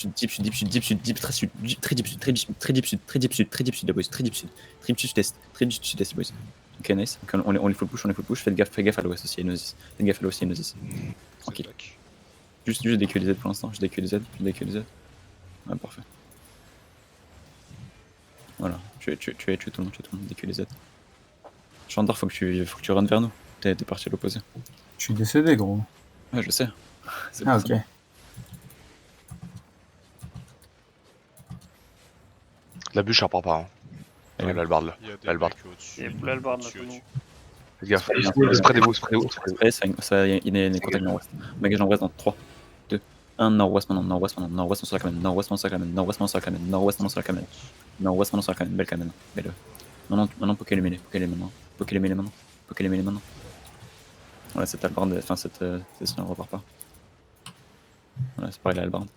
Sud, très sud, très deep sud, très deep sud, très deep sud, très deep sud, très deep sud, boys, très deep sud, très deep sud-est, très deep sud-est, boys. Ok, nice. Ok, on les full push, faites gaffe à l'ouest aussi, Enosis. Faites gaffe à l'ouest, Enosis. Tranquille. Juste des QLZ pour l'instant, juste des QLZ. Ouais, parfait. Voilà, tu tout le monde, des QLZ. Chandor, faut que tu runs vers nous. T'es parti à l'opposé. Je suis décédé, gros. Ouais, je sais. C'est Ah, pour ça. ok. La bûche, elle repart pas. Hein. Elle est où? L'albarde là. Il y a des L'albarde. mecs au-dessus. Il y a l'albarde là, tout le monde. Faites gaffe. Ouais, Spreadez-vous. il est contact nord-ouest. Bagage nord-ouest dans 3, 2, 1, nord-ouest maintenant, nord-ouest on sur la camène, nord-ouest on sur la camène, nord-ouest on sur la camène, nord-ouest on sur la camène, nord-ouest on sur la camène, belle camène, belle. Maintenant, poker les mêlées maintenant. Ouais, cette albarde, enfin, cette session, on repart pas. Voilà, c'est pareil, la albarde.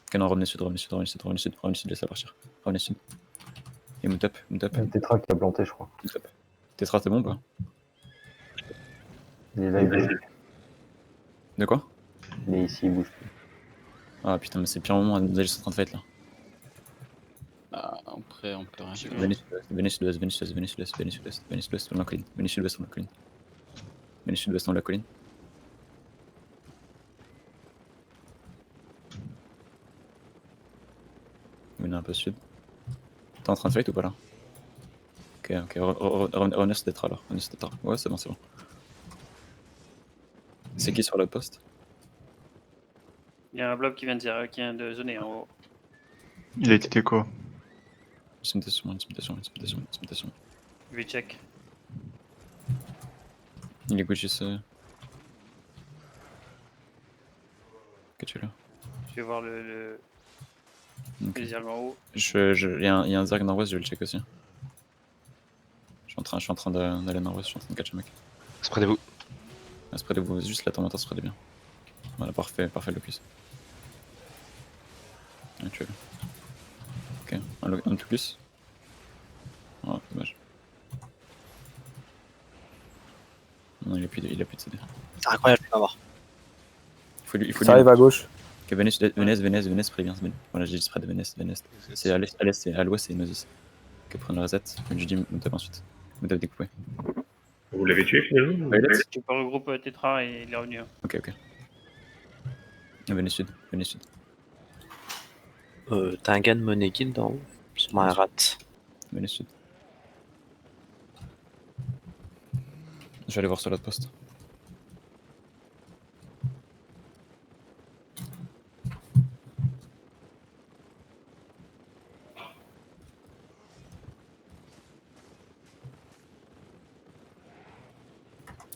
Ok, non, revenez sud, laissez partir. Revenez sud. Et move up. Tétra qui a planté, je crois. Tetra, c'est bon ou pas? Il est là, il bouge. De quoi? Il est ici, il bouge plus. Ah putain, mais c'est le pire moment, nous allons en train de fight là. Ah, on peut rien faire. Venez sud-ouest, on la colline. Venez sud-ouest, on la colline. Venez un peu sud. T'es en train de fight ou pas là? Ok, revenez sur Tetra alors. Ouais, c'est bon. C'est qui sur le poste? Il y a un blob qui vient de zoner en haut. Il a été quoi? Intimidation. Je vais check. Il est Gucci ce... Que tu es là? Je vais voir le Okay. zerg en haut. Il y a un zerg nord-ouest, je vais le check aussi. Je suis en train d'aller nord-ouest, je suis en train de catch un mec. Spreadez-vous. Spreadez-vous, juste la tourmente, spreadez bien. Voilà, parfait, locus. Ah, tu es là. Ok, un de plus. Oh, dommage. Non, il a plus de CD. C'est incroyable, je vais avoir. Il faut Ça arrive à gauche. Ok, Venez, spray bien. Voilà, j'ai dit spread de Venez. C'est à l'est, c'est à l'ouest, c'est Enosis. Ok, prenez la reset. Je dis Moutap ensuite. Moutap découpé. Vous l'avez tué finalement? Tu peux regrouper Tetra et il est revenu. Ok. Venez sud. T'as un gars de Money Guild en haut, sur ma rate. Venez sud. Je vais aller voir sur l'autre poste.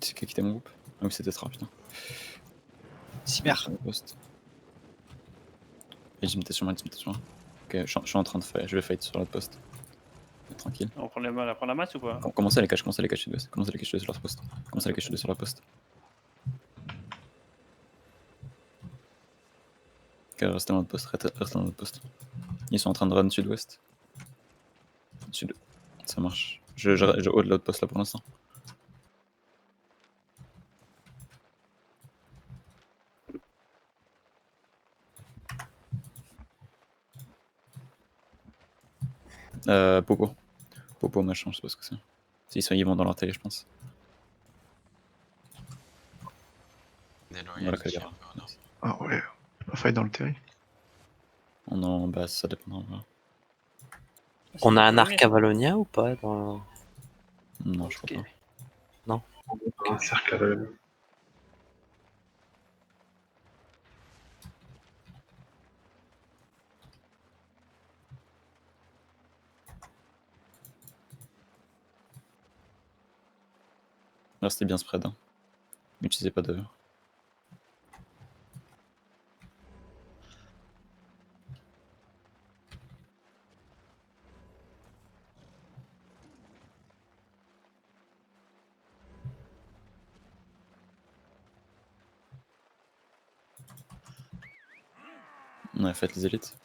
C'est qui a quitté mon groupe? Ah oui, c'était Tetra, putain. Cyber. Poste. Intimidation. Ok, je suis en train de fight, je vais fight sur l'autre poste. Tranquille. On prend la masse ou pas? Commencez à les cacher sud-ouest. Commencez à les cacher sur leur poste. Ok, restez dans notre poste. Ils sont en train de run sud-ouest. Sud. Ça marche. Je haut de l'autre poste là pour l'instant. Popo machin, je sais pas ce que c'est. Ils vont dans leur télé, je pense. Voilà, Ah ouais, on va fight dans le terri. Non, bah ça dépendra. On a un arc Avalonia ou pas dans... Non, je crois pas. Non. Un cercle aveugle. Restez bien spread. Hein. N'utilisez pas de... Ouais, faites les élites.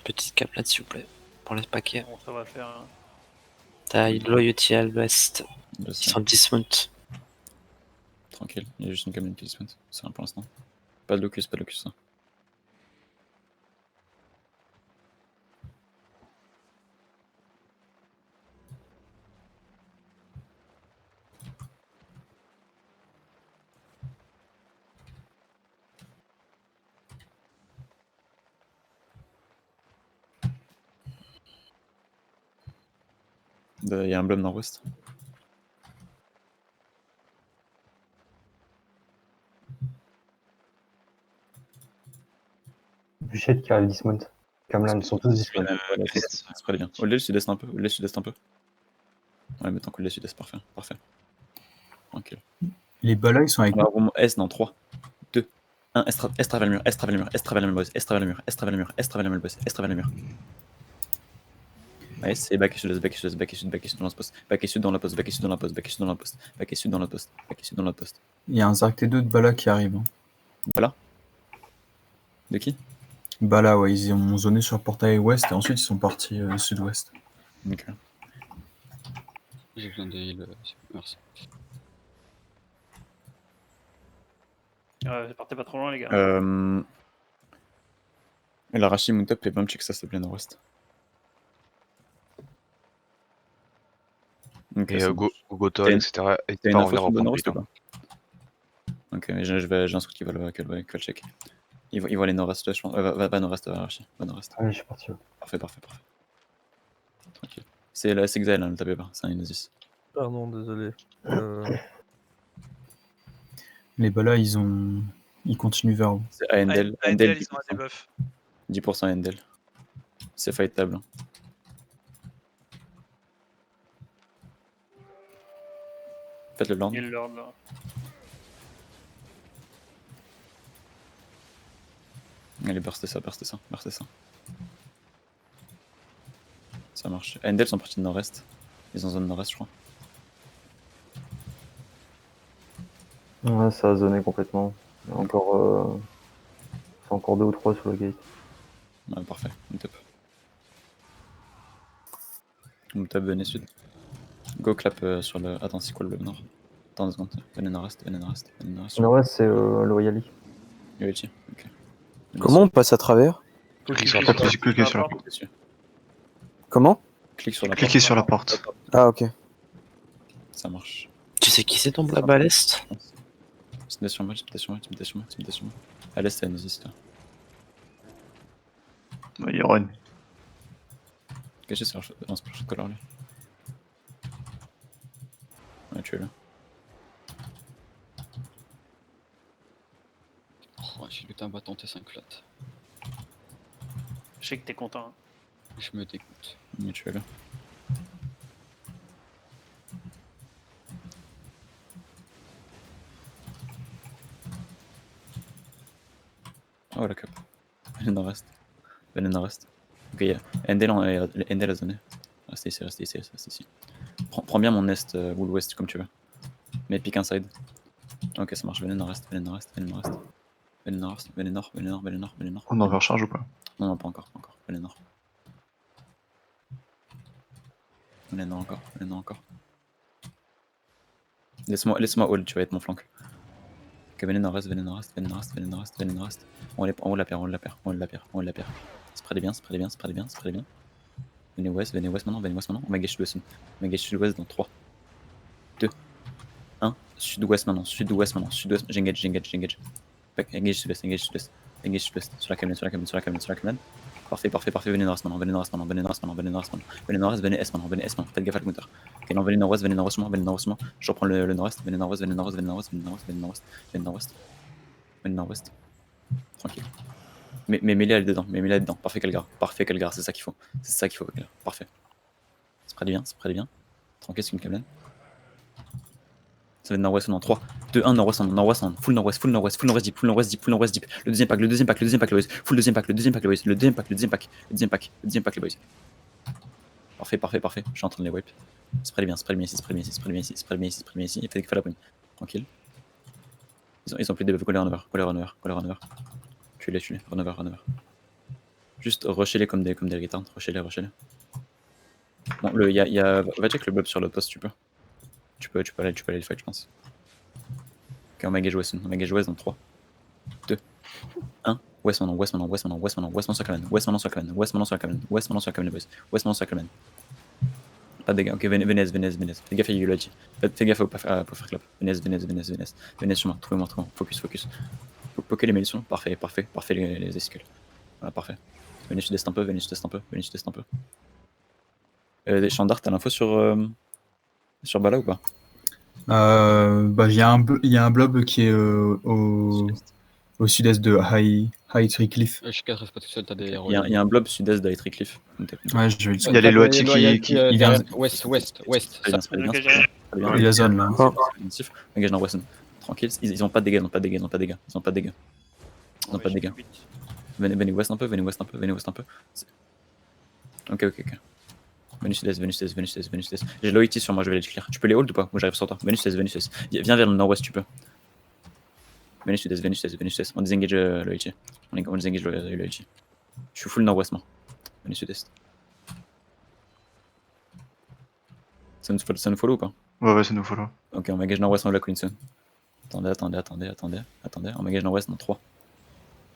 Petite cap là, s'il vous plaît, pour les paquets. Bon, ça va faire. T'as Loyauty à l'ouest. Je Ils sais. sont dismount. tranquille. Il y a juste une cabine qui dismount. C'est rien pour l'instant. Pas de locus, pas de locus. Ça. Il y a un blob nord-ouest. Bûchette qui arrive dismount. Camelan, ils sont tous dismount. C'est très bien. Oldel sud-est un peu. Oldel sud-est un peu. Ouais, mais tant que le sud-est, parfait. Parfait. Tranquille. Les balas, ils sont avec On va room S dans 3, 2, 1. Est travel le mur. Est travel le mur. Est travel le mur, boys. Est travel le mur. Est travel le mur. Est travel le mur, boys. Est travel le mur. Ouais, c'est back et sud, back et sud, back et sud, back et sud dans la poste. Back et sud dans la poste. Back et sud dans la poste. Back et sud dans la poste. Back et sud dans la poste. Back et sud dans la poste. Il y a un Zark T2 de Bala qui arrive. Hein. Voilà. De qui? Bala, ouais, ils ont zoné sur le portail ouest et ensuite ils sont partis sud-ouest. Ok. J'ai besoin de heal, merci. Partez pas trop loin, les gars. Et la Rashi Moon Top et Bum check ça, s'il te plaît, nord-ouest. Ok, Et ça Go marche. Gotol, T'as une- etc. T'as N'hésitez une pas à info revenir sur en le point de nord-ouest ou build. pas? Ok, mais j'ai un scout qui va le check. Il va aller nord-est, je pense. Va nord-est, va Rashi. Va nord-est. Allez, je suis parti. Parfait. Tranquille. C'est là, c'est Exile, hein, ne tapez pas, c'est un Inosis. Pardon, désolé. Les Bala, ils continuent vers vous. C'est à Endel. Endel, ils sont à 10%. debuff. 10% Endel. C'est fightable. Hein. Faites le land. Il est lord là. Allez, burstez ça. Ça marche. Endel sont partis de nord-est. Ils sont en zone nord-est, je crois. Ouais, ça a zoné complètement. Il y a encore, c'est encore 2 ou 3 sur le gate. Ouais, parfait. On top. On top, venez sud. Go clap sur le. Attends, c'est quoi le nord? Attends 2 secondes. Venez nord-est. Nord-ouest, c'est Loyali. Yoichi, ok. Comment on passe à travers? Clique sur la Cliquez porte. cliquez sur la porte. Dessus. Comment? Clique sur la Cliquez porte. sur la porte. Ah, ok. Ça marche. Tu sais qui c'est ton blab à l'est? Timidez sur moi. À l'est, c'est Inosis là. Ouais, il y a Ron. Caché sur le. Non, c'est pas le shot color lui. Ouais, tu es là. Oh, j'ai lutin va tenter 5 flats. Je sais que t'es content. Hein. Je me dégoûte. Ouais, tu es là. Oh la cup. Venez nord-est. Ok, Endel a zoné. Restez ici. Prends bien mon est ou l'ouest comme tu veux. Mais pick inside. Ok, ça marche. Venez nord-est. Venez nord. On en recharge ou pas? Non, pas encore. Venez nord. Venez nord encore. Laisse-moi hold, tu vas être mon flanc. Ok, venez nord-est. On la perd. Spreadez bien. Venez ouest maintenant. On va gage sud-ouest dans 3, 2, 1. Sud-ouest maintenant. J'engage. Engage sud-ouest. Sur la cabane. Parfait. Venez nord-est maintenant. Venez nord-est. Venez est maintenant. Faites gaffe à le counter. Ok, non, venez nord-ouest moi. Je reprends le nord-est. Venez nord-ouest. Tranquille. Mais mets-les là-dedans. Parfait, Calgar. C'est ça qu'il faut, Calgar. Parfait. C'est près bien. Tranquille, c'est une cabane. Ça va être nord-ouest dans 3, 2, 1, nord-ouest, full nord-ouest deep. Le deuxième pack, les boys. Full deuxième pack, le deuxième pack, les boys. Parfait. Je suis en train de les wipe. Spread bien ici. Faites gaffe à la pointe. Tranquille. Ils ont plus de buff. Colère en over. Tuez-les. Run over. Juste rushez-les comme des retards. Rushez-les. Bon, va check le blob sur le poste, tu peux aller le fight, je pense. Ok, on engage West, on engage West dans 3, 2, 1. West maintenant, West maintenant, West maintenant, West maintenant, West maintenant sur la cabane, West maintenant sur la cabane, West maintenant sur la cabane, West maintenant sur la cabane, les boys, West maintenant sur la cabane. Pas de dégâts, ok, Venez. Fais gaffe à Yulaji. Fais gaffe au faire clap. Venez sur moi, trouvez-moi, focus. Poké les munitions, parfait, les escules. Voilà, parfait. Venez sud-est un peu. Chandar, t'as l'info sur Bala ou pas? Bah, il y a un blob qui est au sud-est de High Tree Cliff. Je suis 4, reste pas tout seul, t'as des Il y a un blob sud-est d'High Tree Cliff. Ouais, je vais le Il y a les Loati qui. il vient- Ouest. Très bien, Ok, j'ai- Et la zone là. Engage dans Wesson. Tranquille, ils ont pas de dégâts, Venez West un peu. Ok. Venez sud-est. J'ai Loïti sur moi, je vais les clear. Tu peux les hold ou pas? Moi j'arrive sur toi. Venez sud-est. Viens vers le nord-ouest, tu peux. Venez sud-est. On désengage Loïti. On désengage Loïti. Je suis full nord-ouest, moi. Venez sud-est. Ça nous follow ou pas? Ouais, ça nous follow. Ok, on m'engage nord-ouest en Black Queen soon. Attendez. On m'engage nord-ouest dans 3,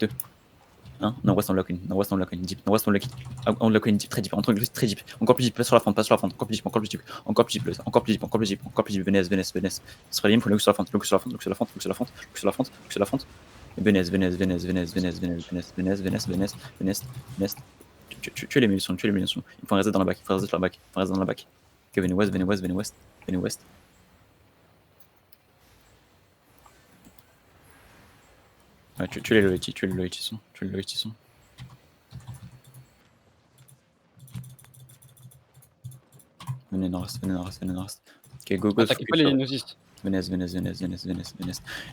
2, 1. Nord-ouest en Black Queen. Deep. Nord-ouest en Black Queen. On Black Queen deep, très deep. Très deep. Encore plus deep. Passe sur la front. Encore plus deep. Venez. Ce serait libre pour le look sur la front. Look sur la front. Venez. Tu les munitions. Il faut rester dans la back. Ok, venez West. Ouais, tu les Loïti sont. Venez nord-est. Ok, go. Attaquez pas les Gnosis. Venez.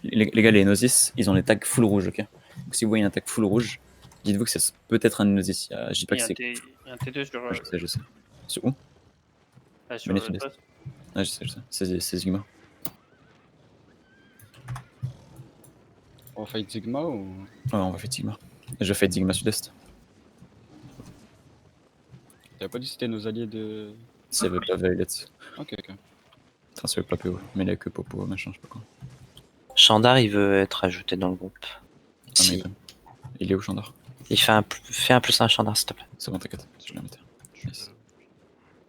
Les gars, les Gnosis, ils ont des tags full rouge, ok? Donc si vous voyez un tag full rouge, dites-vous que c'est peut-être un Gnosis. Je dis pas Il y que a c'est. un T2 sur. Je sais. Sur où? Sur Venez le sud-est. poste. Ouais, je sais. C'est Sigma. On va fight Sigma ou. Ouais, on va faire Sigma. Je fais Sigma sud-est. T'avais pas dit que c'était nos alliés de. Si elle veut pas Violet. Ok. Enfin, si elle veut pas PO. Mais là, que Popo, machin, je sais pas quoi. Chandar, il veut être ajouté dans le groupe. Ah, Si. mais il est où, Chandar? Il fait un +1 Chandar, s'il te plaît. C'est bon, t'inquiète. Je vais la mettre. Nice.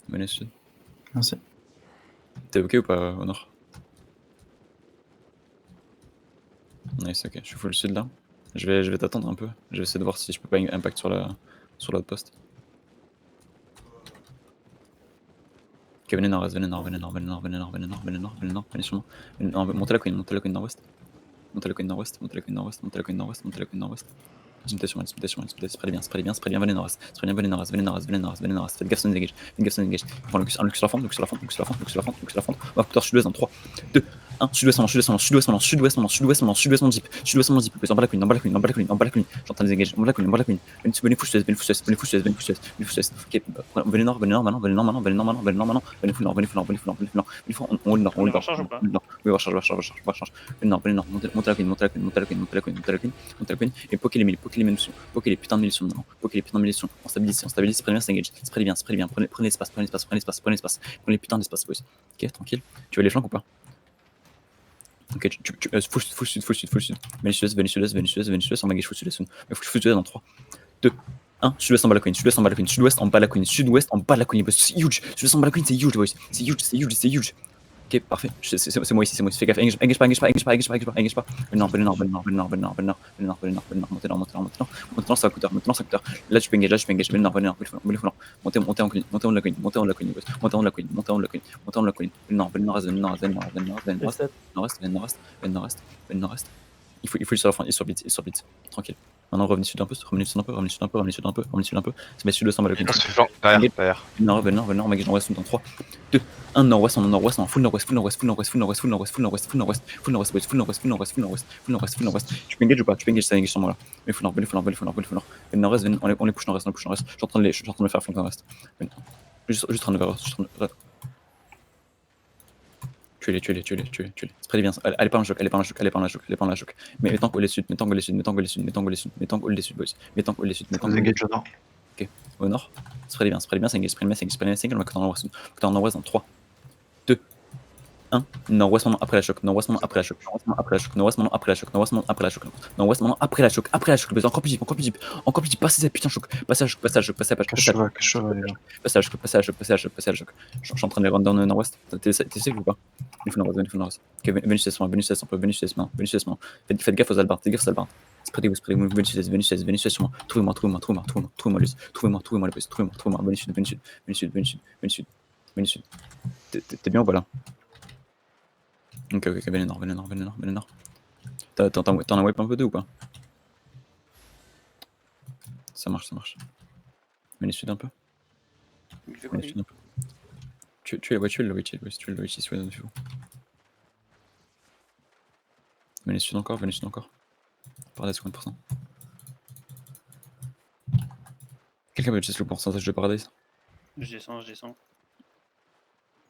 Venez sud. Merci. T'es ok ou pas au nord? Nice, ok. Je suis full sud là. Je vais t'attendre un peu. Je vais essayer de voir si je peux pas impact sur l'autre poste. Ok, venez nord, venez sur moi. Montez la queen nord-ouest. Montez la queen nord-ouest. Dismutation, spray bien, venez nord-ouest. Faites gaffe, son engage. Prends le cul sur la front. On va couper sud-ouest dans 3, 2, 1. Sud-ouest maintenant, deep. En bas la queen. J'entends les engages. En bas la queen. Venez full sud-ouest. Ok, venez nord maintenant. Venez full nord. On hold nord. On recharge ou pas? Oui, on recharge. Venez nord. Montez la queen. Et poker les munitions. Poker les putains de munitions maintenant. On stabilise. Prenez bien, s'engage. Prenez bien. Prenez l'espace. Prenez les putains d'espace, boys. Ok, tranquille. Tu veux les flancs ou pas? Ok, full sud. Venez sud-est, on engage full sud-est. Full sud-est dans 3, 2, 1. Sud-ouest en bas la queen. Sud-ouest en bas la queen, boys. C'est huge. Sud-ouest en bas la queen, c'est huge, boys. C'est huge. Ok, parfait. C'est moi ici. Fais gaffe. Engage pas. Venez nord. Montez nord, ça va coûter. Là, tu peux engage. Venez nord. Montez en la queen, boys. Montez en la queen. Venez nord-est. Il faut le sur la fin, il sur blitz. Tranquille. Maintenant, revenez sud un peu. C'est mais sud-ouest en bas la queen. On se fait flanc. Derrière. Nord, on va dans West dans 3, 2, 1. Nord-ouest, full nord-ouest. Tu peux engage ou pas? Tu peux engage, ça engage sur moi là. Mais full nord. Et nord-ouest, on les push nord-ouest. Je suis en train de les faire flanc nord-ouest. Juste run vers eux. Tuez-les. Spray bien. Elle est pas en choc. Mais tant qu'on les sud, boys. Vous engage au nord. Ok, au nord. Spray bien, ça engage. On va couper en nord-ouest dans 3, 2, 1. Nord-ouest maintenant après la choc. Nord-ouest maintenant après la choc. Nord-ouest maintenant après la choc. Nord-ouest maintenant après la choc. Nord-ouest maintenant après la choc. Nord-ouest maintenant après la choc. Après la choc. Encore plus deep. Encore plus deep. Encore plus deep. Passez cette putain de choc. Passez à la choc. Passez à la choc. Passez à la choc. Cache-toi, les gars. Passez à la choc. Passez à la choc. Passez à la choc. Passez à la choc. Je suis en train de les run dans le nord-ouest. T'es safe ou pas? Il faut le nord-ouest. Ok, venez sur S, venez sur S, venez sur S maintenant. Faites gaffe aux albards. Faites gaffe aux albards. Spreadez-vous, venez sur S sur moi. Trouvez-moi le boss. Trouvez-moi. Venez sud. T'es bien ou pas là? Ok, venez nord. T'en as wipe un peu d'eux ou pas? Ça marche. Venez sud un peu. Il fait quoi, lui? Tu es le witch, sur les infos. Venez sud encore. Paradise combien de pourcents? Quelqu'un peut checker le pourcentage de Paradise? Je descends.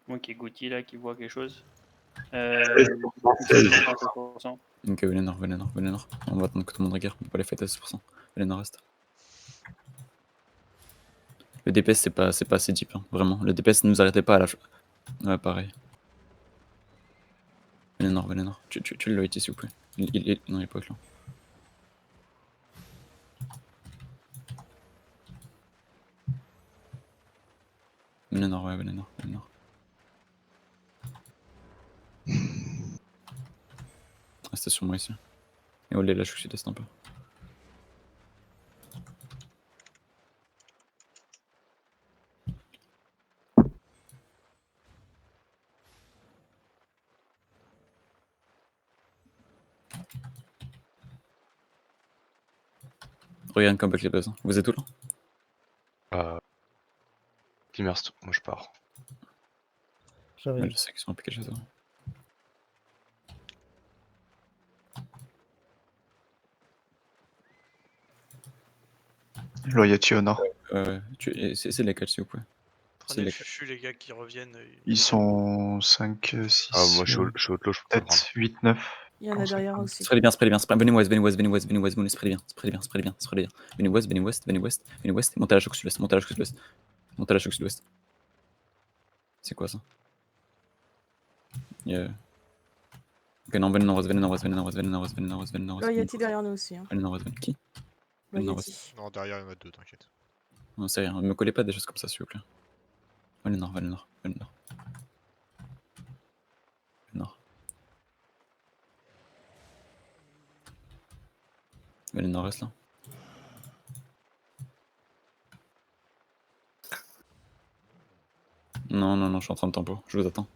Moi qui est Gauthier là, qui voit quelque chose. 16%. Ok, venez nord. On va attendre que tout le monde regarde, on peut pas les fêter à 16%. Venez nord reste. Le DPS c'est pas assez deep, hein, vraiment. Le DPS ne nous arrêtez pas à la... Ouais, pareil. Venez nord. Tu le wait s'il vous plaît. Non, il est pas là. Venez nord. Restez sur moi ici. Et Olé, là je suis test un peu. Regarde comeback les bases. Vous êtes où là? Immerse, moi je pars. Ouais, je sais qu'ils sont impliqués chez eux. Loyalty au nord. C'est les catchs s'il vous plaît. Prenez le fufu, les gars qui reviennent. Ils sont 5, 6. Ah, moi je suis au lot, je peux pas le prendre. Peut-être 8, 9. Il y en a derrière aussi. Spreadez bien. Venez west, spreadez bien. Venez west. Montez à la choc sud-ouest. C'est quoi ça? Ok, non, venez nord-ouest. Là, Yati derrière nous aussi. Hein. Venez nord-ouest. Qui? Yati. Non, derrière, il y en a deux, t'inquiète. Non, c'est rien, ne me collez pas des choses comme ça, s'il vous plaît. Venez nord. Venez nord-est là. Non, je suis en train de tempo, je vous attends.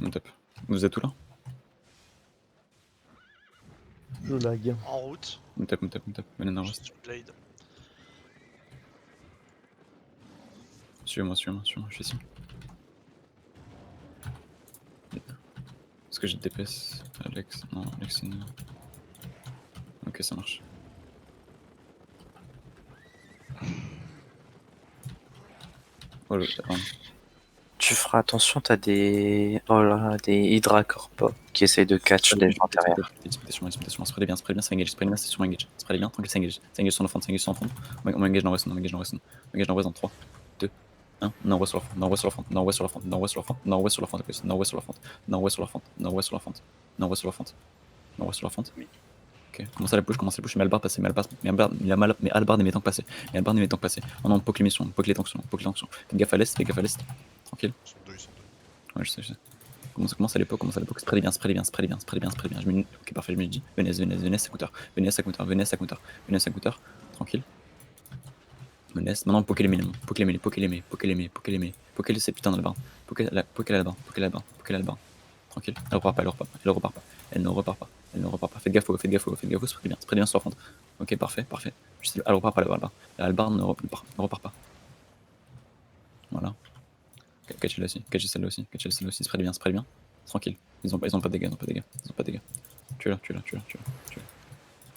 On tape. Vous êtes où là? Je lag. En route. On tape. Venez nord-est. Juste une blade. Suivez-moi, je suis ici. Est-ce que j'ai le DPS? Alex, non, Alex c'est nul. Ok, ça marche. Oh le pardon. Tu feras attention, t'as des... Oh là, des Hydra Corp qui essayent de catch les gens derrière. Spreadez bien, c'est engage, c'est sur engage. Spreadez bien, tranquille, c'est engage sur l'enfant, On engage dans West, dans 3, 2, 1, nord-ouest sur l'enfant, nord-ouest sur l'enfant. Ok, commence à la push, mais Albar passer, mais Albar n'est tant que passer. On en poke les missions, poke les tanks. Faites gaffe à l'est, tranquille. Ouais, je sais. Commence à l'époque, spreadez bien. Ok, parfait, je me dis, venez, ça counter, tranquille. Menace, maintenant poke les minimums, poke ces putains d'albards, poke l'albards, tranquille, elle ne repart pas, faites gaffe, spreadez bien sur la fente, ok, parfait, elle repart pas l'albards ne repart pas, voilà, catchez celle-là aussi, spreadez bien, tranquille, ils ont pas de dégâts, tu es là.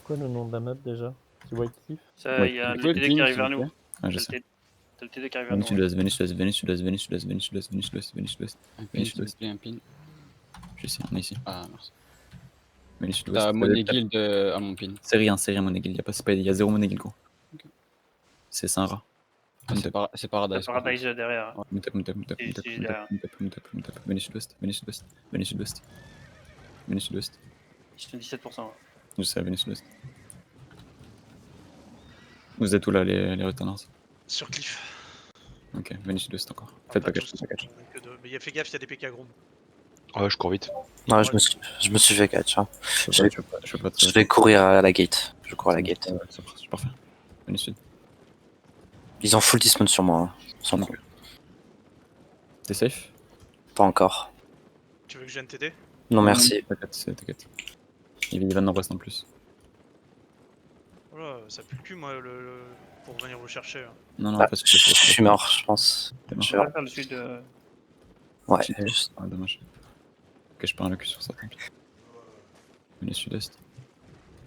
Quoi le nom de la map déjà? C'est White Cliff? Ça, il y a le TD qui arrive vers nous. Ouais, je sais. T'as le TD qui arrive vers nous. Venez sud-ouest. Un pin. Je suis ici, on est ici. Ah, merci. Venez sud-ouest. T'as Money Guild à mon pin. C'est rien Money Guild, il y a zéro Money Guild gros. Okay. C'est un rat. C'est Paradise. quoi. Paradise derrière. Mount up, mount up, mount up, Si, mount up, si, mount up, derrière. mount up, mount up, mount up. Venez sud-ouest, venez sud-ouest, venez sud-ouest. Venez sud-ouest. Ils sont 17%. Je sais, venez sud-ouest. Vous êtes où là, les returners? Sur Cliff. Ok, venez sud-ouest encore. Enfin, Faites pas pas catch, tous, faites pas catch. on est que deux. Mais fais gaffe, il y a des PK Groom. Ouais, je cours vite. Non, je me suis fait catch. Hein. Je peux pas Je vais courir à la gate. Je cours à la gate. C'est parfait. Venez sud. Ils ont full dismount sur moi. Hein. Sans Non. coup. T'es safe? Pas encore. Tu veux que je vienne t'aider? Non, merci. T'inquiète. Il va nord-ouest en plus. Voilà, ça pue le cul, moi, pour venir vous chercher. Hein. Non, Ah, pas sûr. je suis mort, je pense. T'es mort. Je- On va faire le sud. Ouais, Sud. juste. Ah, dommage. Ok, je prends un locus sur ça, tant pis. Venez sud-est.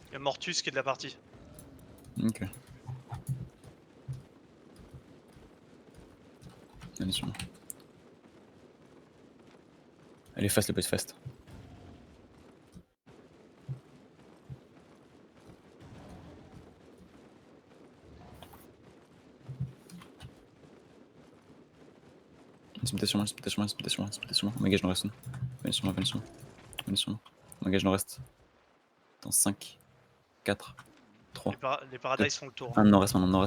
Il y a Mortus qui est de la partie. Ok. Allez sur moi. Allez, fast le boss, fast. Intimidation sur moi. M'engage dans le reste. Venez sur moi. M'engage dans le reste. Dans 5, 4, 3. Les Paradise font le tour. Un nord-est maintenant.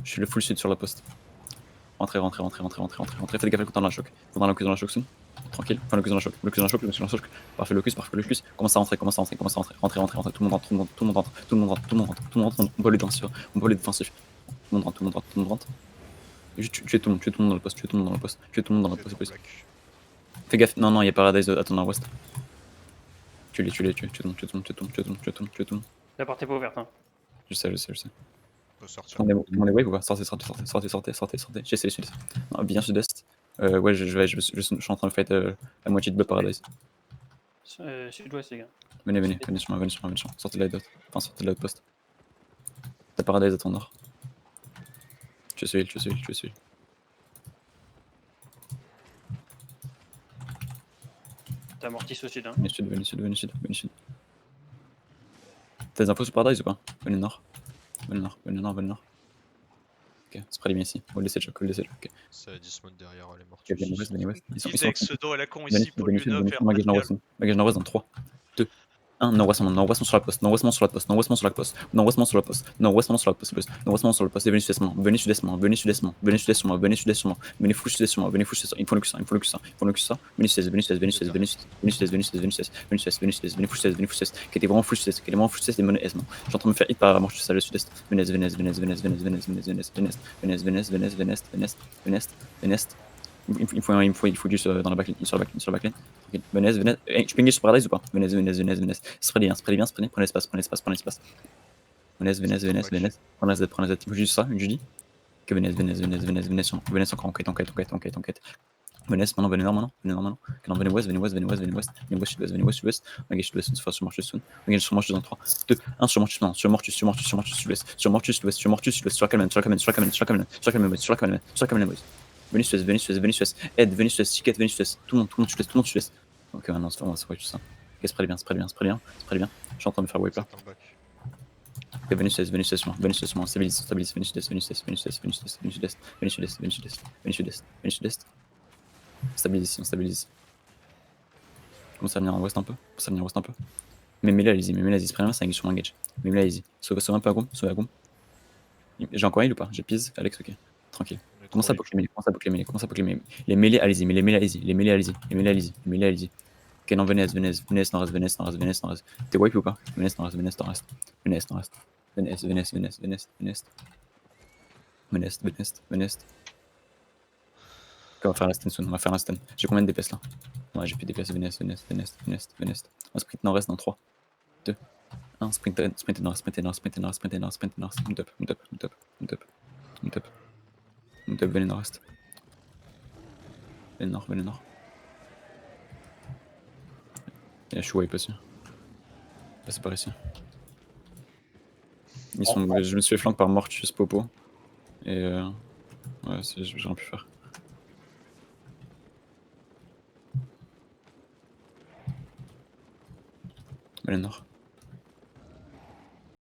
Je suis le full sud sur la poste. Rentrez. Faites gaffe dans la choc. Faudra locus dans la choc soon. Tranquille. Enfin, locus dans la choc. Parfait locus. Commence à rentrer. Rentrez. Tout le monde rentre. On peut les défensifs. Tout le monde rentre. Tuez tout le monde dans le poste. Fais gaffe. Non, y'a Paradise à ton nord-ouest. Tuez tout le monde. La porte est pas ouverte. Hein. Je sais. On peut sortir. On est wave ou quoi? Sortez. J'essaie sud. Non, bien sud-est. Ouais, je suis en train de fight la moitié de Bleu Paradise. Sud-ouest, les gars. Venez sur moi. Sortez de la dot. Enfin, sortez de l'outpost. T'as Paradise à ton nord. Tu es celui. T'as Mortis au sud. Hein. Venez sud. T'as des infos sur Paradise ou pas? Venez nord. Ok, c'est près bien ici. On laisse le choc. Ok. Ça dismount derrière les Mortus. Ok, venez ouest. Ils avec ce dos à la con ici pour Venez l'une sud. faire Magage nord-ouest dans 3, 2, 1. Nord-ouest sur la poste. Et venez sud-est. Venez sur moi. Venez full sud-est sur moi. Il me faut le cul. Venez sud-est. Venez full sud-est. Qui était vraiment full sud-est. Et monnaie S. Je suis en train de me faire hit par Mortus à le sud-est. Venez. Il faut du dans la backlane. Sur la backlane. Venez. Hey, je peux sur Paradise ou pas? Venez. Spreadez bien. Prenez l'espace. Venez. Prenez la Z. Il faut juste ça, je dis. Que venez encore, enquête. Venez nord maintenant. Venez ouest. Sud-ouest. Magage sud-ouest, une fois sur Mortus soon. Magage sur Mortus dans 3, 2, 1 sur Mortus maintenant. Sur Mortus sud-ouest. Sur la Calmen. Boys. Venez sud-ouest. Aide, venez sud-ouest. Ticket, venez sud-ouest. Tout le monde sud-ouest. Ok, maintenant c'est vraiment tout ça. Ok, spread bien. Je suis en train de me faire wipe là. Ok, venez sud-ouest sur moi. Stabilise. Venez sud-est. On stabilise ici. Commence à venir en ouest un peu. Mais là, allez-y. Prenez ça sur l'engage. Mais là, allez-y. Sauve un peu à Goum. J'ai encore heal ou pas? J'ai pise. Alex, ok. Tranquille. Commence à poker les mêlées. Les mêlées, allez-y. Ok, non, venez, nord-est. T'es wipe ou pas? Venez, nord-est. Ok, on va faire la stun. J'ai combien de DPS là? Ouais, j'ai plus de DPS. Venez. On sprint nord-est dans 3, 2, 1. Sprint nord-est. Mount up, venez nord-est. Venez nord. Et je suis wipe aussi. Passez par ici. Je me suis fait flank par Mortus Popo. Et ouais, j'ai rien pu faire. Venez nord.